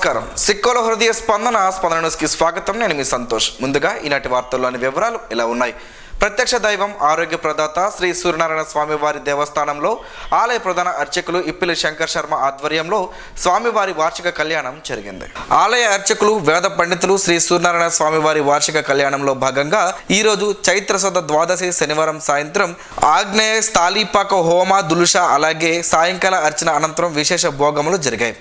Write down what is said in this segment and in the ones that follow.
నమస్కారం. సిక్కోల హృదయ స్పందన న్యూస్కి స్వాగతం. నేను మీ సంతోష్. ముందుగా ఈనాటి వార్తల్లోని వివరాలు ఇలా ఉన్నాయి. ప్రత్యక్ష దైవం ఆరోగ్య ప్రదాత శ్రీ సూర్యనారాయణ స్వామివారి దేవస్థానంలో ఆలయ ప్రధాన అర్చకులు ఇప్పిలి శంకర్ శర్మ ఆధ్వర్యంలో స్వామివారి వార్షిక కళ్యాణం జరిగింది. ఆలయ అర్చకులు వేద పండితులు శ్రీ సూర్యనారాయణ స్వామివారి వార్షిక కళ్యాణంలో భాగంగా ఈరోజు చైత్రశుద్ధ ద్వాదశి శనివారం సాయంత్రం ఆగ్నేయ స్థాళీపాక హోమ దులుష అలాగే సాయంకాల అర్చన అనంతరం విశేష భోగములు జరిగాయి.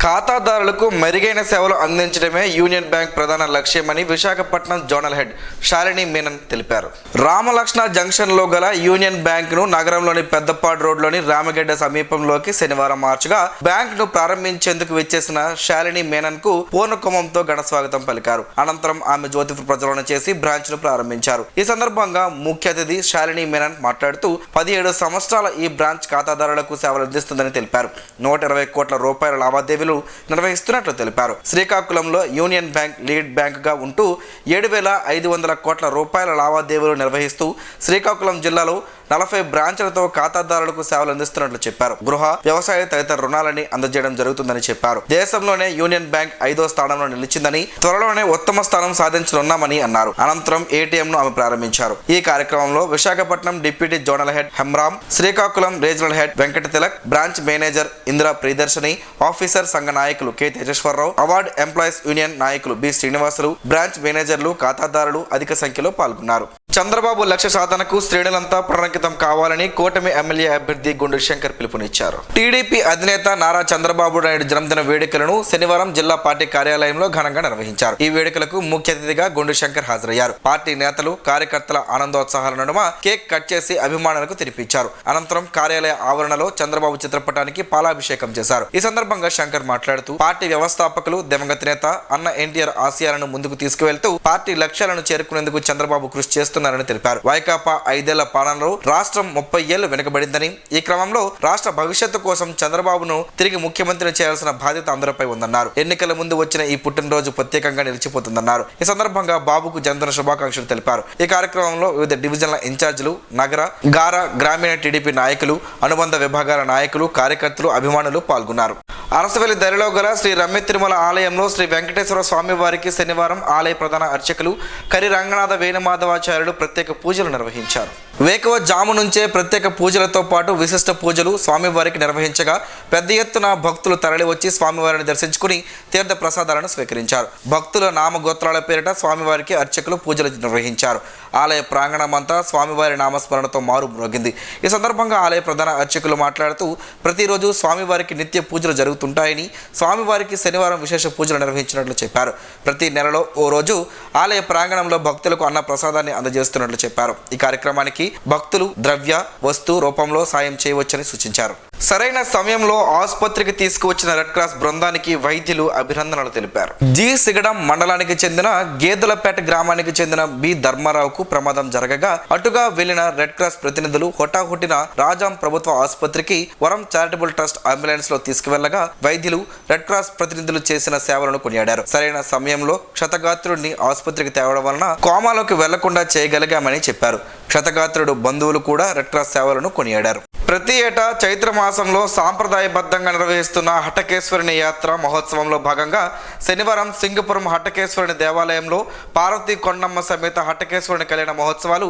ఖాతాదారులకు మెరుగైన సేవలు అందించడమే యూనియన్ బ్యాంక్ ప్రధాన లక్ష్యమని విశాఖపట్నం జోనల్ హెడ్ శాలిని మీనన్ తెలిపారు. రామలక్ష్ణ జంక్షన్ లో గల యూనియన్ బ్యాంక్ ను నగరంలోని పెద్దపాడు రోడ్లోని రామగడ్డ సమీపంలోకి శనివారం మార్చిగా బ్యాంక్ ను ప్రారంభించేందుకు విచ్చేసిన శాలిని మీనన్ కు పూర్ణకుంభంతో ఘన స్వాగతం పలికారు. అనంతరం ఆమె జ్యోతి ప్రజ్వలన చేసి బ్రాంచ్ ను ప్రారంభించారు. ఈ సందర్భంగా ముఖ్య అతిథి శాలిని మీనన్ మాట్లాడుతూ 17 సంవత్సరాల ఈ బ్రాంచ్ ఖాతాదారులకు సేవలు అందిస్తుందని తెలిపారు. 120 కోట్ల రూపాయల లావాదేవీలు నిర్వహిస్తున్నట్లు తెలిపారు. శ్రీకాకుళంలో యూనియన్ బ్యాంక్ లీడ్ బ్యాంక్ గా ఉంటూ 7,500 కోట్ల రూపాయల లావాదేవీలు నిర్వహిస్తూ శ్రీకాకుళం జిల్లాలో 40 బ్రాంచ్లతో ఖాతాదారులకు సేవలు అందిస్తున్నట్లు చెప్పారు. గృహ, వ్యవసాయ తదితర రుణాలని అందజేయడం జరుగుతుందని చెప్పారు. దేశంలోనే యూనియన్ బ్యాంక్ 5వ స్థానంలో నిలిచిందని, త్వరలోనే ఉత్తమ స్థానం సాధించనున్నామని అన్నారు. అనంతరం ఏటీఎం ను ఆమె ప్రారంభించారు. ఈ కార్యక్రమంలో Visakhapatnam deputy zonal head Hemram, Srikakulam regional head Venkata Tilak, branch manager Indira Priyadarshini, officer సంఘ నాయకులు K Tejeswararao, award employees union నాయకులు బి శ్రీనివాసులు, బ్రాంచ్ మేనేజర్లు, ఖాతాదారులు అధిక సంఖ్యలో పాల్గొన్నారు. చంద్రబాబు లక్ష్య సాధనకు శ్రేణులంతా ప్రణంకితం కావాలని కూటమి ఎమ్మెల్యే అభ్యర్థి గుండు శంకర్ పిలుపునిచ్చారు. టీడీపీ అధినేత నారా చంద్రబాబు నాయుడు జన్మదిన వేడుకలను శనివారం జిల్లా పార్టీ కార్యాలయంలో ఘనంగా నిర్వహించారు. ఈ వేడుకలకు ముఖ్య అతిథిగా గుండు శంకర్ హాజరయ్యారు. పార్టీ నేతలు, కార్యకర్తల ఆనందోత్సాహాల నడుమ కేక్ కట్ చేసి అభిమానులకు తినిపించారు. అనంతరం కార్యాలయ ఆవరణలో చంద్రబాబు చిత్రపటానికి పాలాభిషేకం చేశారు. ఈ సందర్భంగా శంకర్ మాట్లాడుతూ పార్టీ వ్యవస్థాపకులు దివంగత నేత అన్న ఎన్టీఆర్ ఆశయాలను ముందుకు తీసుకువెళ్తూ పార్టీ లక్ష్యాలను చేరుకునేందుకు చంద్రబాబు కృషి చేస్తున్నారు తెలిపారు. వైకాపా 5 ఏళ్ల పాలనలో రాష్ట్రం 30 ఏళ్లు వెనుకబడిందని, ఈ క్రమంలో రాష్ట్ర భవిష్యత్తు కోసం చంద్రబాబును తిరిగి ముఖ్యమంత్రిని చేయాల్సిన బాధ్యత అందరిపై ఉందన్నారు. ఎన్నికల ముందు వచ్చిన ఈ పుట్టినరోజు ప్రత్యేకంగా నిలిచిపోతుందన్నారు. ఈ సందర్భంగా బాబుకు జన్మదిన శుభాకాంక్షలు తెలిపారు. ఈ కార్యక్రమంలో వివిధ డివిజన్ల ఇన్ఛార్జీలు, నగర, గార, గ్రామీణ టీడీపీ నాయకులు, అనుబంధ విభాగాల నాయకులు, కార్యకర్తలు, అభిమానులు పాల్గొన్నారు. అరసవెల్లి దరిలో గల శ్రీ రమ్య తిరుమల ఆలయంలో శ్రీ వెంకటేశ్వర స్వామి వారికి శనివారం ఆలయ ప్రధాన అర్చకులు కరి రంగనాథ వేణుమాధవాచార్యులు ప్రత్యేక పూజలు నిర్వహించారు. వేకువ జాము నుంచే ప్రత్యేక పూజలతో పాటు విశిష్ట పూజలు స్వామివారికి నిర్వహించగా పెద్ద ఎత్తున భక్తులు తరలివచ్చి స్వామివారిని దర్శించుకుని తీర్థ ప్రసాదాలను స్వీకరించారు. భక్తుల నామగోత్రాల పేరిట స్వామివారికి అర్చకులు పూజలు నిర్వహించారు. ఆలయ ప్రాంగణమంతా స్వామివారి నామస్మరణతో మారు మ్రోగింది. ఈ సందర్భంగా ఆలయ ప్రధాన అర్చకులు మాట్లాడుతూ ప్రతిరోజు స్వామివారికి నిత్య పూజలు జరుగుతుంటాయని, స్వామివారికి శనివారం విశేష పూజలు నిర్వహించినట్లు చెప్పారు. ప్రతి నెలలో ఓ రోజు ఆలయ ప్రాంగణంలో భక్తులకు అన్న ప్రసాదాన్ని అందజేస్తున్నట్లు చెప్పారు. ఈ కార్యక్రమానికి భక్తులు ద్రవ్య, వస్తు రూపంలో సాయం చేయవచ్చని సూచించారు. సరైన సమయంలో ఆసుపత్రికి తీసుకువచ్చిన రెడ్ క్రాస్ బృందానికి వైద్యులు అభినందనలు తెలిపారు. జి సిగడం మండలానికి చెందిన గేదెలపేట గ్రామానికి చెందిన బి ధర్మారావుకు ప్రమాదం జరగగా అటుగా వెళ్లిన రెడ్ క్రాస్ ప్రతినిధులు హొటాహొటిన రాజాం ప్రభుత్వ ఆసుపత్రికి వరం చారిటబుల్ ట్రస్ట్ అంబులెన్స్ లో తీసుకువెళ్లగా వైద్యులు రెడ్ క్రాస్ ప్రతినిధులు చేసిన సేవలను కొనియాడారు. సరైన సమయంలో క్షతగాత్రుడిని ఆసుపత్రికి తేవడం వలన కోమాలోకి వెళ్లకుండా చేయగలిగామని చెప్పారు. క్షతగాత్రుడు బంధువులు కూడా రెడ్ క్రాస్ సేవలను కొనియాడారు. ప్రతి ఏటా చైత్ర మాసంలో సాంప్రదాయబద్ధంగా నిర్వహిస్తున్న హటకేశ్వరుని యాత్ర మహోత్సవంలో భాగంగా శనివారం సింగపురం హటకేశ్వరుని దేవాలయంలో పార్వతీ కొండమ్మ సమేత హటకేశ్వరుని కళ్యాణ మహోత్సవాలు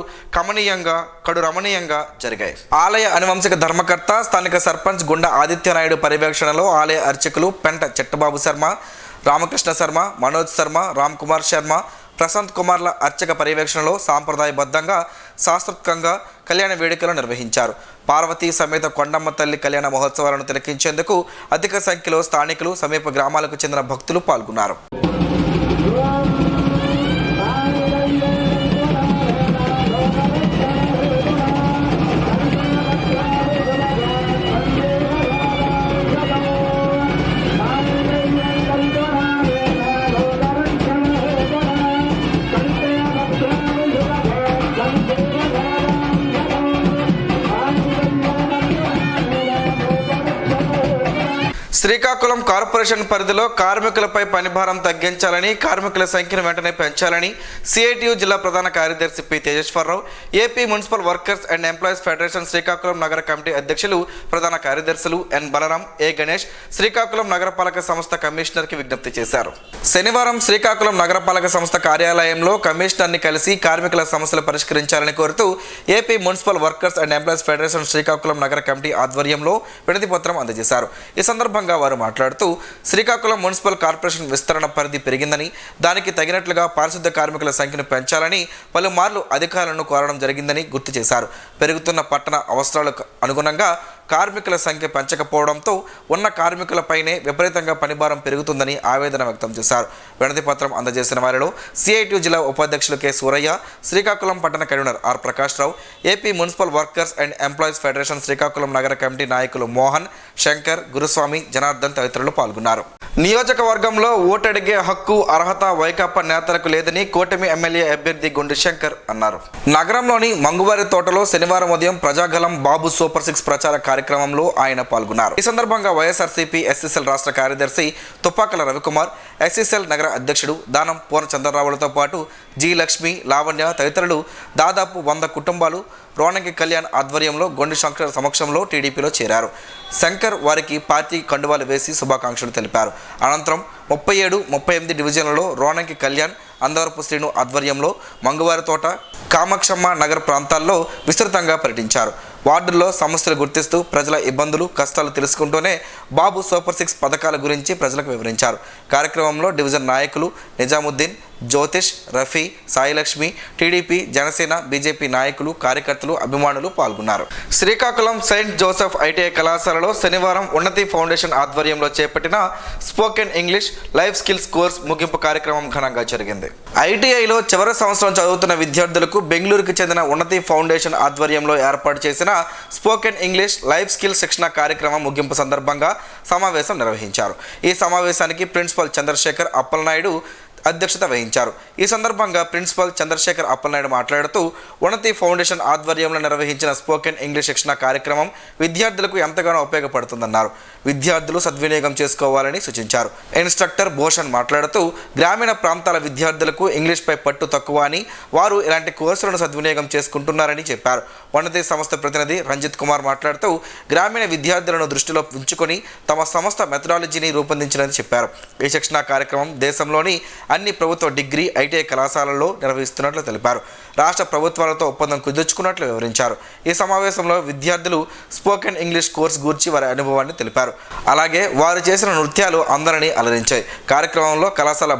కడు రమణీయంగా జరిగాయి. ఆలయ అనువంశిక ధర్మకర్త స్థానిక సర్పంచ్ గుండా ఆదిత్యనాయుడు పర్యవేక్షణలో ఆలయ అర్చకులు పెంట చెట్టబాబు శర్మ, రామకృష్ణ శర్మ, మనోజ్ శర్మ, రామ్ కుమార్ శర్మ, ప్రశాంత్ కుమార్ల అర్చక పర్యవేక్షణలో సాంప్రదాయబద్ధంగా శాస్త్రోక్తంగా కళ్యాణ వేడుకలు నిర్వహించారు. పార్వతీ సమేత కొండమ్మ తల్లి కళ్యాణ మహోత్సవాలను తిలకించేందుకు అధిక సంఖ్యలో స్థానికులు, సమీప గ్రామాలకు చెందిన భక్తులు పాల్గొన్నారు. శ్రీకాకుళం కార్పొరేషన్ పరిధిలో కార్మికులపై పనిభారం తగ్గించాలని, కార్మికుల సంఖ్యను వెంటనే పెంచాలని సిఐటియు జిల్లా ప్రధాన కార్యదర్శి P Tejeswara Rao, AP municipal workers and employees federation Srikakulam నగర కమిటీ అధ్యక్షులు, ప్రధాన కార్యదర్శులు ఎన్ బలరాం, ఏ గణేష్ శ్రీకాకుళం నగరపాలక సంస్థ కమిషనర్కి విజ్ఞప్తి చేశారు. శనివారం శ్రీకాకుళం నగరపాలక సంస్థ కార్యాలయంలో కమిషనర్ని కలిసి కార్మికుల సమస్యలు పరిష్కరించాలని కోరుతూ AP municipal workers and employees federation Srikakulam నగర కమిటీ ఆధ్వర్యంలో వినతి పత్రం అందజేశారు. ఈ సందర్భంగా వారు మాట్లాడుతూ శ్రీకాకుళం మున్సిపల్ కార్పొరేషన్ విస్తరణ పరిధి పెరిగిందని, దానికి తగినట్లుగా పారిశుద్ధ్య కార్మికుల సంఖ్యను పెంచాలని పలుమార్లు అధికారులను కోరడం జరిగిందని గుర్తు చేశారు. పెరుగుతున్న పట్టణ అవసరాలకు అనుగుణంగా కార్మికుల సంఖ్య పెంచకపోవడంతో ఉన్న కార్మికులపైనే విపరీతంగా పనిభారం పెరుగుతుందని ఆవేదన వ్యక్తం చేశారు. వినతి పత్రం అందజేసిన వారిలో సిఐటియు జిల్లా ఉపాధ్యక్షులు కె సూరయ్య, శ్రీకాకుళం పట్టణ convener R Prakash Rao, AP municipal workers and employees federation Srikakulam నగర కమిటీ నాయకులు మోహన్, శంకర్, గురుస్వామి, జనార్దన్ తదితరులు పాల్గొన్నారు. నియోజకవర్గంలో ఓటడిగే హక్కు, అర్హత వైకాపా నేతలకు లేదని కూటమి ఎమ్మెల్యే అభ్యర్థి గుండు శంకర్ అన్నారు. నగరంలోని మంగువారి తోటలో శనివారం ఉదయం ప్రజాగలం బాబు సూపర్ 6 ప్రచార కార్యక్రమంలో ఆయన పాల్గొన్నారు. ఈ సందర్భంగా వైఎస్ఆర్సీపీ ఎస్సీసీఎల్ రాష్ట్ర కార్యదర్శి తుపాకల రవికుమార్, ఎస్సీసీఎల్ నగర అధ్యక్షుడు దానం పూర్ణచంద్రరావులతో పాటు జి లక్ష్మి, లావణ్య తదితరులు దాదాపు 100 కుటుంబాలు రోనంకి కళ్యాణ్ ఆధ్వర్యంలో గొండు శంకర్ సమక్షంలో టీడీపీలో చేరారు. శంకర్ వారికి పార్టీ కండువాలు వేసి శుభాకాంక్షలు తెలిపారు. అనంతరం 37, 38 డివిజన్లలో రోనంకి కళ్యాణ్, అందవరపు శ్రీను ఆధ్వర్యంలో మంగువారి తోట, కామాక్షమ్మ నగర్ ప్రాంతాల్లో విస్తృతంగా పర్యటించారు. వార్డుల్లో సమస్యలు గుర్తిస్తూ ప్రజల ఇబ్బందులు, కష్టాలు తెలుసుకుంటూనే బాబు సూపర్ 6 పథకాల గురించి ప్రజలకు వివరించారు. కార్యక్రమంలో డివిజన్ నాయకులు నిజాముద్దీన్, జ్యోతిష్, రఫీ, సాయిలక్ష్మి, టీడీపీ, జనసేన, బీజేపీ నాయకులు, కార్యకర్తలు, అభిమానులు పాల్గొన్నారు. శ్రీకాకుళం సెయింట్ జోసెఫ్ ఐటీఐ కళాశాలలో శనివారం ఉన్నతి ఫౌండేషన్ ఆధ్వర్యంలో చేపట్టిన spoken English life skills course ముగింపు కార్యక్రమం ఘనంగా జరిగింది. ఐటీఐలో చివరి సంవత్సరం చదువుతున్న విద్యార్థులకు బెంగళూరుకు చెందిన ఉన్నతి ఫౌండేషన్ ఆధ్వర్యంలో ఏర్పాటు చేసిన స్పోకెన్ ఇంగ్లీష్ లైఫ్ స్కిల్ శిక్షణ కార్యక్రమం ముగింపు సందర్భంగా సమావేశం నిర్వహించారు. ఈ సమావేశానికి ప్రిన్సిపల్ చంద్రశేఖర్ అప్పలనాయుడు అధ్యక్షత వహించారు. ఈ సందర్భంగా ప్రిన్సిపల్ చంద్రశేఖర్ అప్పలనాయుడు మాట్లాడుతూ ఉన్నతి ఫౌండేషన్ ఆధ్వర్యంలో నిర్వహించిన స్పోకెన్ ఇంగ్లీష్ శిక్షణ కార్యక్రమం విద్యార్థులకు ఎంతగానో ఉపయోగపడుతుందన్నారు. విద్యార్థులు సద్వినియోగం చేసుకోవాలని సూచించారు. ఇన్స్ట్రక్టర్ భూషణ్ మాట్లాడుతూ గ్రామీణ ప్రాంతాల విద్యార్థులకు ఇంగ్లీష్పై పట్టు తక్కువ అని, వారు ఇలాంటి కోర్సులను సద్వినియోగం చేసుకుంటున్నారని చెప్పారు. ఉన్నతి సంస్థ ప్రతినిధి రంజిత్ కుమార్ మాట్లాడుతూ గ్రామీణ విద్యార్థులను దృష్టిలో ఉంచుకొని తమ సంస్థ మెథడాలజీని రూపొందించినని చెప్పారు. ఈ శిక్షణ కార్యక్రమం దేశంలోని అన్ని ప్రభుత్వ డిగ్రీ, ఐటీఐ కళాశాలల్లో నిర్వహిస్తున్నట్లు తెలిపారు. రాష్ట్ర ప్రభుత్వాలతో ఒప్పందం కుదుర్చుకున్నట్లు వివరించారు. ఈ సమావేశంలో విద్యార్థులు స్పోకెన్ ఇంగ్లీష్ కోర్సు గురించి వారి అనుభవాన్ని తెలిపారు. అలాగే వారు చేసిన నృత్యాలు అందరినీ అలరించాయి. కార్యక్రమంలో కళాశాల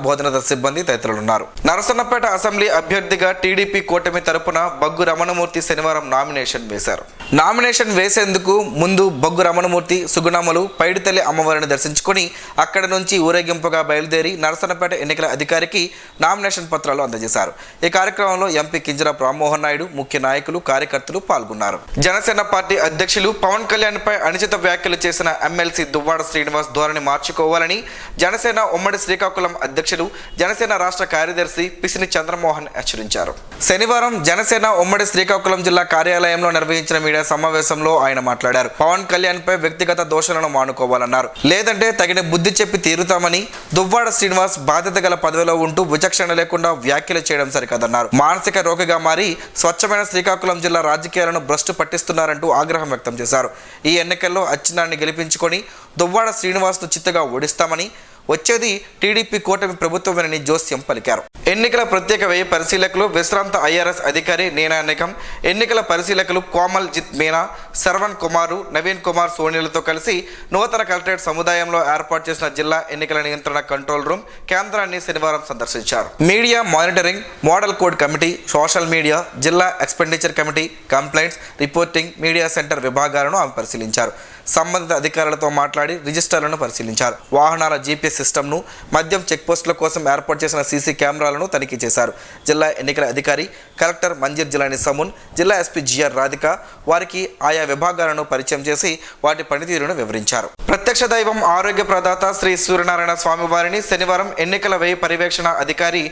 బోధనేతర సిబ్బంది తదితరులు ఉన్నారు. నరసన్నపేట అసెంబ్లీ అభ్యర్థిగా టీడీపీ కూటమి తరపున బగ్గు రమణమూర్తి శనివారం నామినేషన్ వేశారు. నామినేషన్ వేసేందుకు ముందు బగ్గు రమణమూర్తి సుగుణమ్మలు పైడితల్లి అమ్మవారిని దర్శించుకొని అక్కడి నుంచి ఊరేగింపుగా బయలుదేరి నరసన్నపేట ఎన్నికల అధికారికి నామినేషన్ పత్రాలు అందజేశారు. ఈ కార్యక్రమంలో ఎంపీ కింజరాపు రామ్మోహన్ నాయుడు, ముఖ్య నాయకులు, కార్యకర్తలు పాల్గొన్నారు. జనసేన పార్టీ అధ్యక్షులు పవన్ కళ్యాణ్ పై అనుచిత వ్యాఖ్యలు చేసిన ఎమ్మెల్సీ దువ్వాడ శ్రీనివాస్ ధోరణి మార్చుకోవాలని జనసేన ఉమ్మడి శ్రీకాకుళం అధ్యక్షులు, జనసేన రాష్ట్ర కార్యదర్శి పిసిని చంద్రమోహన్ హెచ్చరించారు. శనివారం జనసేన ఉమ్మడి శ్రీకాకుళం జిల్లా కార్యాలయంలో నిర్వహించిన మీడియా సమావేశంలో ఆయన మాట్లాడారు. పవన్ కళ్యాణ్ పై వ్యక్తిగత దోషాలను మానుకోవాలన్నారు. లేదంటే తగిన బుద్ధి చెప్పి తీరుతామని, దువ్వాడ శ్రీనివాస్ బాధ్యత గల పదవిలో ఉంటూ విచక్షణ లేకుండా వ్యాఖ్యలు చేయడం సరికాదన్నారు. మానసిక రోగిగా మారి స్వచ్ఛమైన శ్రీకాకుళం జిల్లా రాజకీయాలను భ్రష్టు పట్టిస్తున్నారంటూ ఆగ్రహం వ్యక్తం చేశారు. ఈ ఎన్నికల్లో అచ్చెన్నాన్ని గెలిపించుకొని దువ్వాడ శ్రీనివాస్ను చిత్తగా ఓడిస్తామని, వచ్చేది టీడీపీ కూటమి ప్రభుత్వమేనని జోస్యం పలికారు. ఎన్నికల ప్రత్యేక వ్యయ పరిశీలకులు విశ్రాంత ఐఆర్ఎస్ అధికారి నీనా నిగమ్, ఎన్నికల పరిశీలకులు కోమల్ జిత్ మీనా, శరవణ్ కుమారు, నవీన్ కుమార్ సోనీలతో కలిసి నూతన కలెక్టరేట్ సముదాయంలో ఏర్పాటు చేసిన జిల్లా ఎన్నికల నియంత్రణ కంట్రోల్ రూమ్ కేంద్రాన్ని శనివారం సందర్శించారు. Media monitoring, model code committee, social media, జిల్లా expenditure committee, complaints, reporting, media centre విభాగాలను ఆమె పరిశీలించారు. సంబంధిత అధికారులతో మాట్లాడి రిజిస్టర్లను పరిశీలించారు. వాహనాల జీపీఎస్ సిస్టమ్ను, మద్యం చెక్పోస్టుల కోసం ఏర్పాటు చేసిన సీసీ కెమెరాలను తనిఖీ చేశారు. జిల్లా ఎన్నికల అధికారి కలెక్టర్ మంజీర్ జిలాని సమున్, జిల్లా ఎస్పీ జిఆర్ రాధిక వారికి ఆయా విభాగాలను పరిచయం చేసి వాటి పనితీరును వివరించారు. ప్రత్యక్ష దైవం ఆరోగ్య ప్రదాత శ్రీ సూర్యనారాయణ స్వామి వారిని శనివారం ఎన్నికల వ్యయ పర్యవేక్షణ అధికారి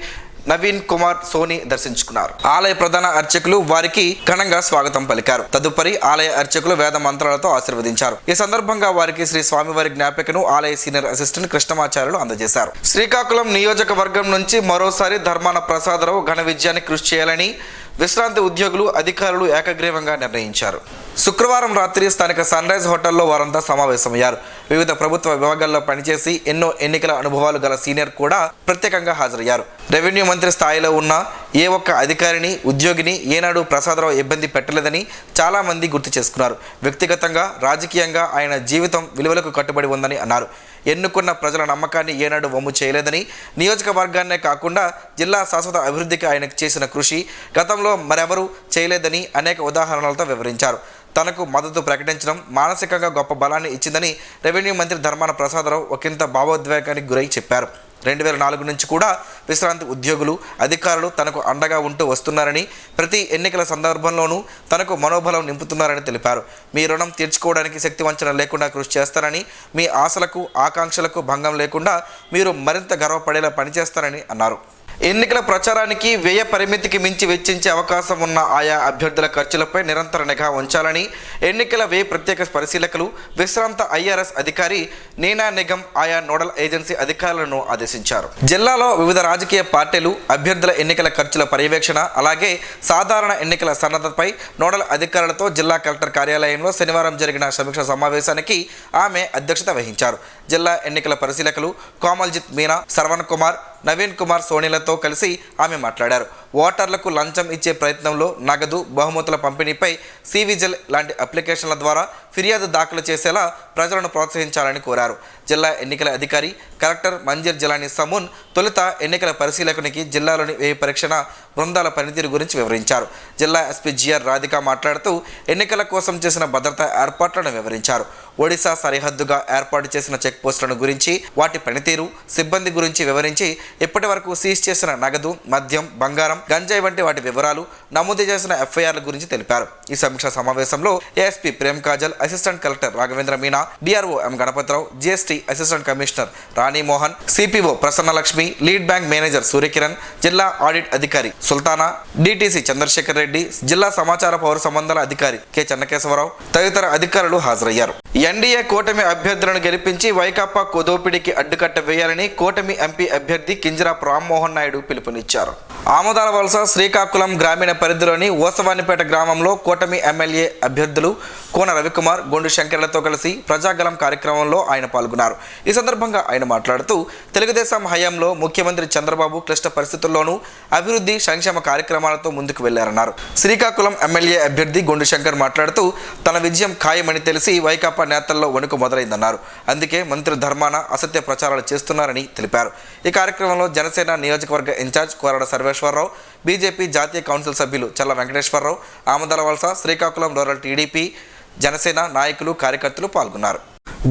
నవీన్ కుమార్ సోని దర్శించుకున్నారు. ఆలయ ప్రధాన అర్చకులు వారికి ఘనంగా స్వాగతం పలికారు. తదుపరి ఆలయ అర్చకులు వేద మంత్రాలతో ఆశీర్వదించారు. ఈ సందర్భంగా వారికి శ్రీ స్వామివారి జ్ఞాపికను ఆలయ సీనియర్ అసిస్టెంట్ కృష్ణమాచార్యులు అందజేశారు. శ్రీకాకుళం నియోజకవర్గం నుంచి మరోసారి ధర్మాన ప్రసాదరావు ఘన విజయానికి కృషి చేయాలని విశ్రాంతి ఉద్యోగులు అధికారులు ఏకగ్రీవంగా నిర్ణయించారు. శుక్రవారం రాత్రి స్థానిక సన్ రైజ్ హోటల్లో వారంతా సమావేశమయ్యారు. వివిధ ప్రభుత్వ విభాగాల్లో పనిచేసి ఎన్నో ఎన్నికల అనుభవాలు గల సీనియర్ కూడా ప్రత్యేకంగా హాజరయ్యారు. రెవెన్యూ మంత్రి స్థాయిలో ఉన్న ఏ ఒక్క అధికారిని ఉద్యోగిని ఏనాడు ప్రసాదరావు ఇబ్బంది పెట్టలేదని చాలా మంది గుర్తు చేసుకున్నారు. వ్యక్తిగతంగా రాజకీయంగా ఆయన జీవితం విలువలకు కట్టుబడి ఉందని అన్నారు. ఎన్నుకున్న ప్రజల నమ్మకాన్ని ఏనాడు వమ్ము చేయలేదని, నియోజకవర్గాన్నే కాకుండా జిల్లా శాశ్వత అభివృద్ధికి ఆయనకు చేసిన కృషి గతంలో మరెవరూ చేయలేదని అనేక ఉదాహరణలతో వివరించారు. తనకు మద్దతు ప్రకటించడం మానసికంగా గొప్ప బలాన్ని ఇచ్చిందని రెవెన్యూ మంత్రి ధర్మాన ప్రసాదరావు ఒకంత భావోద్వేగానికి గురై చెప్పారు. 2004 నుంచి కూడా విశ్రాంతి ఉద్యోగులు అధికారులు తనకు అండగా ఉంటూ వస్తున్నారని, ప్రతి ఎన్నికల సందర్భంలోనూ తనకు మనోబలం నింపుతున్నారని తెలిపారు. మీ రుణం తీర్చుకోవడానికి శక్తివంచన లేకుండా కృషి చేస్తారని, మీ ఆశలకు ఆకాంక్షలకు భంగం లేకుండా మీరు మరింత గర్వపడేలా పనిచేస్తారని అన్నారు. ఎన్నికల ప్రచారానికి వ్యయ పరిమితికి మించి వెచ్చించే అవకాశం ఉన్న ఆయా అభ్యర్థుల ఖర్చులపై నిరంతర నిఘా ఉంచాలని ఎన్నికల వ్యయ ప్రత్యేక పరిశీలకులు విశ్రాంత ఐఆర్ఎస్ అధికారి నీనా నిగమ్ ఆయా నోడల్ ఏజెన్సీ అధికారులను ఆదేశించారు. జిల్లాలో వివిధ రాజకీయ పార్టీలు అభ్యర్థుల ఎన్నికల ఖర్చుల పర్యవేక్షణ అలాగే సాధారణ ఎన్నికల సన్నద్ధతపై నోడల్ అధికారులతో జిల్లా కలెక్టర్ కార్యాలయంలో శనివారం జరిగిన సమీక్ష సమావేశానికి ఆమె అధ్యక్షత వహించారు. జిల్లా ఎన్నికల పరిశీలకులు కోమల్జిత్ మీనా, శ్రవణ్ కుమార్, నవీన్ కుమార్ సోనీలతో కలిసి ఆమె మాట్లాడారు. ఓటర్లకు లంచం ఇచ్చే ప్రయత్నంలో నగదు బహుమతుల పంపిణీపై సివిజిల్ లాంటి అప్లికేషన్ల ద్వారా ఫిర్యాదు దాఖలు చేసేలా ప్రజలను ప్రోత్సహించాలని కోరారు. జిల్లా ఎన్నికల అధికారి కలెక్టర్ మంజీర్ జిలానీ సమూన్ తొలుత ఎన్నికల పరిశీలకునికి జిల్లాలోని వ్యయ పరీక్షణ బృందాల పనితీరు గురించి వివరించారు. జిల్లా ఎస్పీ జిఆర్ రాధిక మాట్లాడుతూ ఎన్నికల కోసం చేసిన భద్రతా ఏర్పాట్లను వివరించారు. ఒడిశా సరిహద్దుగా ఏర్పాటు చేసిన చెక్ పోస్టులను గురించి, వాటి పనితీరు, సిబ్బంది గురించి వివరించి ఇప్పటి వరకు సీజ్ చేసిన నగదు, మద్యం, బంగారం, గంజాయి వంటి వాటి వివరాలు, నమోదు చేసిన ఎఫ్ఐఆర్ల గురించి తెలిపారు. ఈ సమీక్షా సమావేశంలో ASP Prem Kajal, assistant collector Raghavendra Meena, DRO M Ganapathirao, GST assistant commissioner Rani Mohan, CPO Prasannalakshmi, lead bank manager Suryakiran, జిల్లా ఆడిట్ అధికారి సుల్తానా, డిటిసి చంద్రశేఖర్ రెడ్డి, జిల్లా సమాచార పౌర సంబంధాల అధికారి కె చెన్నకేశవరావు తదితర అధికారులు హాజరయ్యారు. ఎన్డీఏ కూటమి అభ్యర్థులను గెలిపించి వైకాపా దోపిడీకి అడ్డుకట్ట వేయాలని కూటమి ఎంపీ అభ్యర్థి కింజరాపు రామ్మోహన్ నాయుడు పిలుపునిచ్చారు. ఆమదాల వలస శ్రీకాకుళం గ్రామీణ పరిధిలోని ఓసవానిపేట గ్రామంలో కూటమి ఎమ్మెల్యే అభ్యర్థులు కోన రవికుమార్, గొండు శంకర్లతో కలిసి ప్రజాగలం కార్యక్రమంలో ఆయన పాల్గొన్నారు. ఈ సందర్భంగా ఆయన మాట్లాడుతూ తెలుగుదేశం హయాంలో ముఖ్యమంత్రి చంద్రబాబు క్లిష్ట పరిస్థితుల్లోనూ అభివృద్ధి సంక్షేమ కార్యక్రమాలతో ముందుకు వెళ్లారన్నారు. శ్రీకాకుళం ఎమ్మెల్యే అభ్యర్థి గొండు శంకర్ మాట్లాడుతూ తన విజయం ఖాయమని తెలిసి వైకాపా నేతల్లో వణుకు మొదలైందన్నారు. అందుకే మంత్రి ధర్మాన అసత్య ప్రచారాలు చేస్తున్నారని తెలిపారు. ఈ కార్యక్రమంలో జనసేన నియోజకవర్గ ఇన్ఛార్జ్ కోరడ సర్వేశ్వరరావు, బీజేపీ జాతీయ కౌన్సిల్ సభ్యులు చల్ల వెంకటేశ్వరరావు, ఆమదాల వలస, శ్రీకాకుళం రూరల్ టీడీపీ, జనసేన నాయకులు, కార్యకర్తలు పాల్గొన్నారు.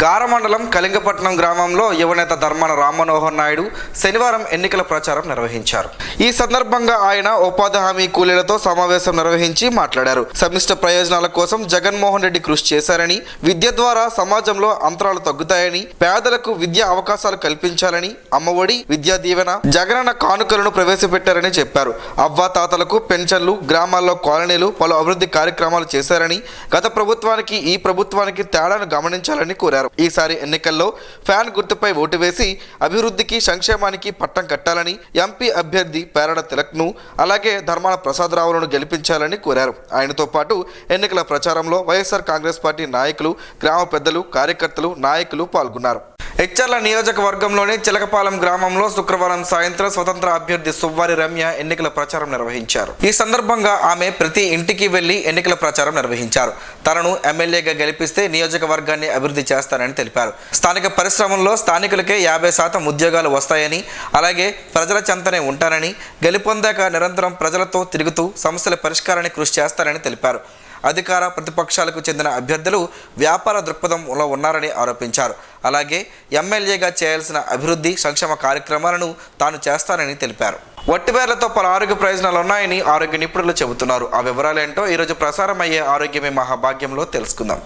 గార మండలం కళింగపట్నం గ్రామంలో యువనేత ధర్మాన రామ్మనోహర్ నాయుడు శనివారం ఎన్నికల ప్రచారం నిర్వహించారు. ఈ సందర్భంగా ఆయన ఉపాధి హామీ కూలీలతో సమావేశం నిర్వహించి మాట్లాడారు. సమిష్ట ప్రయోజనాల కోసం జగన్మోహన్ రెడ్డి కృషి చేశారని, విద్య ద్వారా సమాజంలో అంతరాలు తగ్గుతాయని, పేదలకు విద్యా అవకాశాలు కల్పించాలని, అమ్మఒడి, విద్యా దీవెన, జగనన్న కానుకలను ప్రవేశపెట్టారని చెప్పారు. అవ్వాతాతలకు పెన్షన్లు, గ్రామాల్లో కాలనీలు, పలు అభివృద్ధి కార్యక్రమాలు చేశారని, గత ప్రభుత్వానికి ఈ ప్రభుత్వానికి తేడాను గమనించాలని కోరారు. ఈసారి ఎన్నికల్లో ఫ్యాన్ గుర్తుపై ఓటు వేసి అభివృద్ధికి సంక్షేమానికి పట్టం కట్టాలని, ఎంపీ అభ్యర్థి పేరడ తిలక్ను అలాగే ధర్మాన ప్రసాదరావులను గెలిపించాలని కోరారు. ఆయనతో పాటు ఎన్నికల ప్రచారంలో వైఎస్ఆర్ కాంగ్రెస్ పార్టీ నాయకులు, గ్రామ పెద్దలు, కార్యకర్తలు, నాయకులు పాల్గొన్నారు. హెచ్చర్ల నియోజకవర్గంలోని చిలకపాలెం గ్రామంలో శుక్రవారం సాయంత్రం స్వతంత్ర అభ్యర్థి సువ్వారి రమ్య ఎన్నికల ప్రచారం నిర్వహించారు. ఈ సందర్భంగా ఆమె ప్రతి ఇంటికి వెళ్లి ఎన్నికల ప్రచారం నిర్వహించారు. తనను ఎమ్మెల్యేగా గెలిపిస్తే నియోజకవర్గాన్ని అభివృద్ధి చేస్తారని తెలిపారు. స్థానిక పరిశ్రమల్లో స్థానికులకే 50% ఉద్యోగాలు వస్తాయని, అలాగే ప్రజల చెంతనే ఉంటారని, గెలుపొందాక నిరంతరం ప్రజలతో తిరుగుతూ సమస్యల పరిష్కారానికి కృషి చేస్తారని తెలిపారు. అధికార ప్రతిపక్షాలకు చెందిన అభ్యర్థులు వ్యాపార దృక్పథంలో ఉన్నారని ఆరోపించారు. అలాగే ఎమ్మెల్యేగా చేయాల్సిన అభివృద్ధి సంక్షేమ కార్యక్రమాలను తాను చేస్తానని తెలిపారు. వట్టివేర్లతో పలు ఆరోగ్య ప్రయోజనాలు ఉన్నాయని ఆరోగ్య నిపుణులు చెబుతున్నారు. ఆ వివరాలేంటో ఈరోజు ప్రసారం అయ్యే ఆరోగ్యమే మహాభాగ్యంలో తెలుసుకుందాం.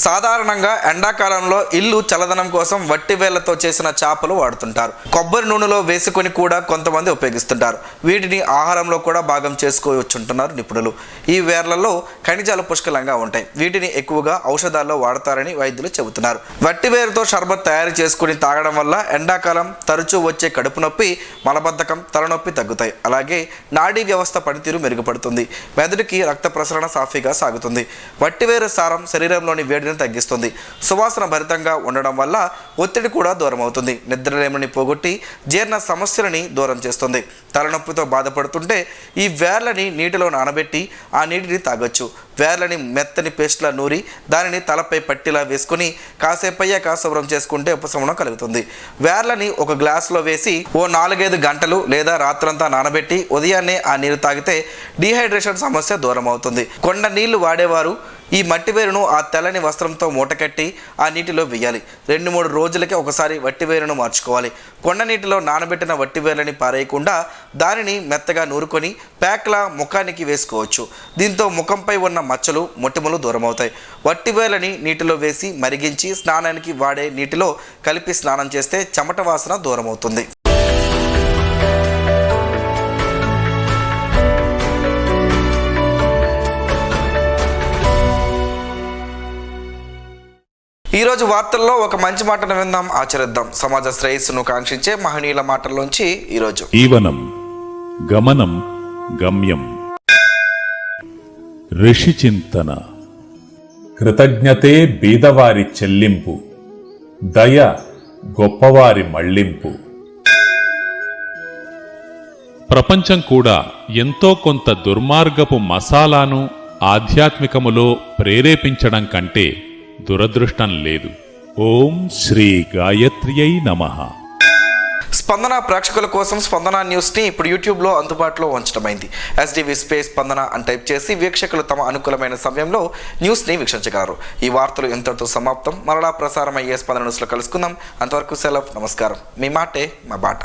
సాధారణంగా ఎండాకాలంలో ఇల్లు చల్లదనం కోసం వట్టి వేళ్లతో చేసిన చేపలు వాడుతుంటారు. కొబ్బరి నూనెలో వేసుకొని కూడా కొంతమంది ఉపయోగిస్తుంటారు. వీటిని ఆహారంలో కూడా భాగం చేసుకోవచ్చుంటున్నారు నిపుణులు. ఈ వేర్లలో ఖనిజాలు పుష్కలంగా ఉంటాయి. వీటిని ఎక్కువగా ఔషధాల్లో వాడతారని వైద్యులు చెబుతున్నారు. వట్టి వేరుతో షర్బత్ తయారు చేసుకుని తాగడం వల్ల ఎండాకాలం తరచూ వచ్చే కడుపు నొప్పి, మలబద్ధకం, తలనొప్పి తగ్గుతాయి. అలాగే నాడీ వ్యవస్థ పనితీరు మెరుగుపడుతుంది. మెదడుకి రక్త ప్రసరణ సాఫీగా సాగుతుంది. వట్టివేరు సారం శరీరంలోని వేడిని తగ్గిస్తుంది. సువాసన భరితంగా ఉండడం వల్ల ఒత్తిడి కూడా దూరం అవుతుంది. నిద్రలేమిని పోగొట్టి జీర్ణ సమస్యలని దూరం చేస్తుంది. తలనొప్పితో బాధపడుతుంటే ఈ వేర్లని నీటిలో నానబెట్టి ఆ నీటిని తాగొచ్చు. వేర్లని మెత్తని పేస్ట్లా నూరి దానిని తలపై పట్టిలా వేసుకుని కాసేపయ్యాక శుభ్రం చేసుకుంటే ఉపశమనం కలుగుతుంది. వేర్లని ఒక గ్లాసులో వేసి ఓ 4-5 గంటలు లేదా రాత్రంతా నానబెట్టి ఉదయాన్నే ఆ నీరు తాగితే డీహైడ్రేషన్ సమస్య దూరం అవుతుంది. కొండ నీళ్లు వాడేవారు ఈ మట్టి వేరును ఆ తెల్లని వస్త్రంతో మూటకట్టి ఆ నీటిలో వేయాలి. 2-3 రోజులకి ఒకసారి వట్టి వేరును మార్చుకోవాలి. కొండ నీటిలో నానబెట్టిన వట్టి వేర్లని పారేయకుండా దానిని మెత్తగా నూరుకొని ప్యాక్లా ముఖానికి వేసుకోవచ్చు. దీంతో ముఖంపై ఉన్న మచ్చలు, మొటిమలు దూరమవుతాయి. వట్టి వేర్లని నీటిలో వేసి మరిగించి స్నానానికి వాడే నీటిలో కలిపి స్నానం చేస్తే చెమట వాసన దూరమవుతుంది. ఈరోజు వార్తల్లో ఒక మంచి మాటను విందాం, ఆచరిద్దాం. సమాజ శ్రేయస్సును కాంక్షించే మహనీయుల మాటల్లోంచి ఈరోజు. జీవనం గమనం గమ్యం. ఋషి చింతన. కృతజ్ఞతే బీదవారి చెల్లింపు, దయ గొప్పవారి మళ్లింపు. ప్రపంచం కూడా ఎంతో కొంత దుర్మార్గపు మసాలాను ఆధ్యాత్మికములో ప్రేరేపించడం కంటే దురదృష్టం లేదు. ఓం శ్రీ గాయత్ర్యై నమః. స్పందన ప్రేక్షకుల కోసం స్పందన న్యూస్ని ఇప్పుడు యూట్యూబ్లో అందుబాటులో ఉంచడమైంది. SDV స్పేస్ స్పందన అని టైప్ చేసి వీక్షకులు తమ అనుకూలమైన సమయంలో న్యూస్ని వీక్షించగలరు. ఈ వార్తలు ఇంతటితో సమాప్తం. మరలా ప్రసారం అయ్యే స్పందన న్యూస్లో కలుసుకుందాం. అంతవరకు సెలవు. నమస్కారం. మీ మాటే మా బాట.